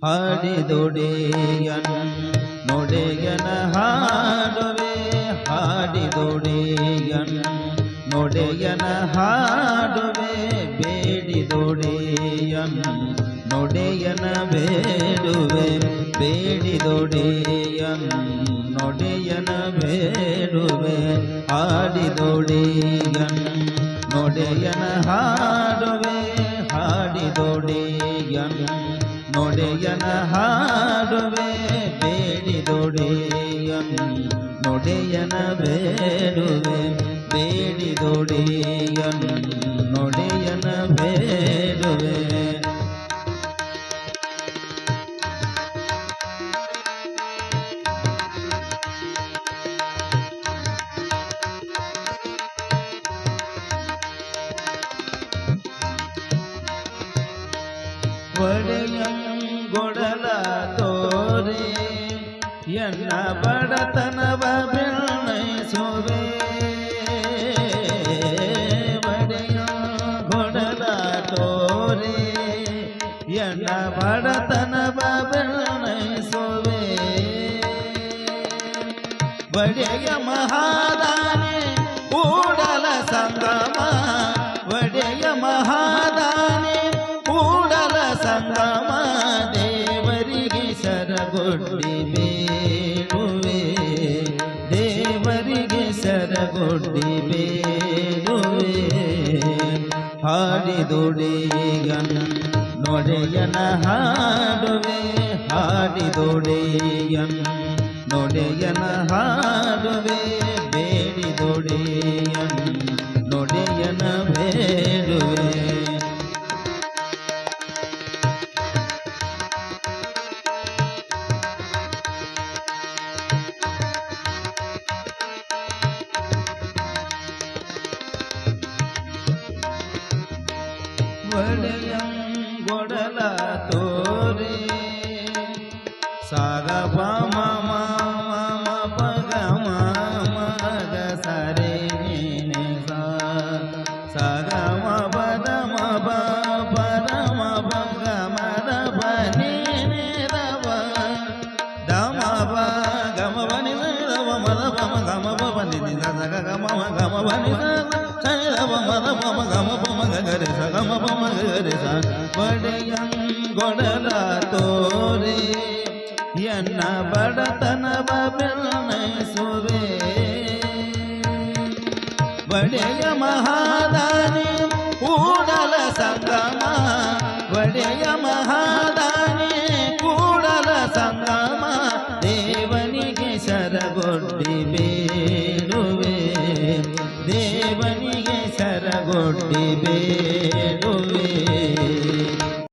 ಹಾಡಿದೊಡೆಯನ್ ನೊಡೆಯನ ಹಾಡುವೆ ಹಾಡಿದೊಡೆಯನ್ ನೊಡೆಯನ ಹಾಡುವೆ ಬೇಡಿದೊಡೆಯನ್ ನೊಡೆಯನ ಬೇಡುವೆ ಬೇಡಿದೊಡೆಯನ್ ನೊಡೆಯನ ಬೇಡುವೆ ಹಾಡಿದೊಡೆಯನ್ ನೊಡೆಯನ ಹಾಡುವೆ ಹಾಡಿದೊಡೆಯನ್ ನೊಡೆಯನ ಹಾಡುವೆ ಬೇಡಿದೊಡೆಯನ್ ನೊಡೆಯನ ಬೇಡುವೆ ಬೇಡಿದೊಡೆಯನ್ ನೊಡೆಯನ ಬೇಡುವೆ ಒಡೆಯಂಗೊಡಲ ತೋರೆ ಎನ್ನ ಬಡತನವ ಬೆಣ್ಣೈಸುವೆ ಒಡೆಯಂಗೊಡಲ ತೋರೆ ಎನ್ನ ಬಡತನವ ಬೆಣ್ಣೈಸುವೆ ಒಡೆಯ ಮಹಾದಾನೆ ಕೂಡಲ ಸಂಗಮ ಒಡೆಯ ಮಹಾದಾನೆ ಕೂಡಲ ಸಂಗಮ ದೇವರಿಗೆ ಸರಗೊಡ್ಡಿ ಬೇಡುವೆ ದೇವರಿಗೆ ಸರಗೊಡ್ಡಿ ಬೇಡುವೆ ಹಾಡಿದೊಡೆಯನ್ ನೊಡೆಯನ ಹಾಡುವೆ ಹಾಡಿದೊಡೆಯನ್ ನೊಡೆಯನ ಹಾಡುವೆ ಬೇಡಿದೊಡೆಯನ್ ನೊಡೆಯನ ಬೇಡುವೆ ಒಡೆಯಂಗೊಡಲ ತೋರೆ ಸಾಗ ಪಾಮ ಮಾಮ ಪಗ ಮಗ ಸರೆ ನೀನೆ ಸಾಗ ಪದ ಮಬ ಪದ ಮಗ ಮದ ಬನೇನೆ ರವ ದಮ ಬ ಗಮ ಬನಿ ರವ ಮದ ಪಮ ಗಮ ಬನಿ ಸಗ ಗಮ ಗಮ ಬನಿ ಮದ ಪಮ ಗಮ ಪಮ ಗರೆ ಸ ಗಮ ಪಮ ಗರೆ ಸ ಒಡೆಯಂಗೊಡಲ ತೋರೆ ಎನ್ನ ಬಡತನವ ಬೆಣ್ಣೈಸುವೆ ಒಡೆಯ ಮಹಾದಾನಿ ಕೂಡಲ ಸಂಗಮ ಒಡೆಯ ಮಹಾದಾನಿ ಕೂಡಲ ಸಂಗಮ ದೇವನಿಗೆ ಸರಗೊಡ್ಡಿ ಬೇಡುವೆ ದೇವನಿಗೆ ಸರಗೊಡ್ಡಿ ಬೇಡುವೆ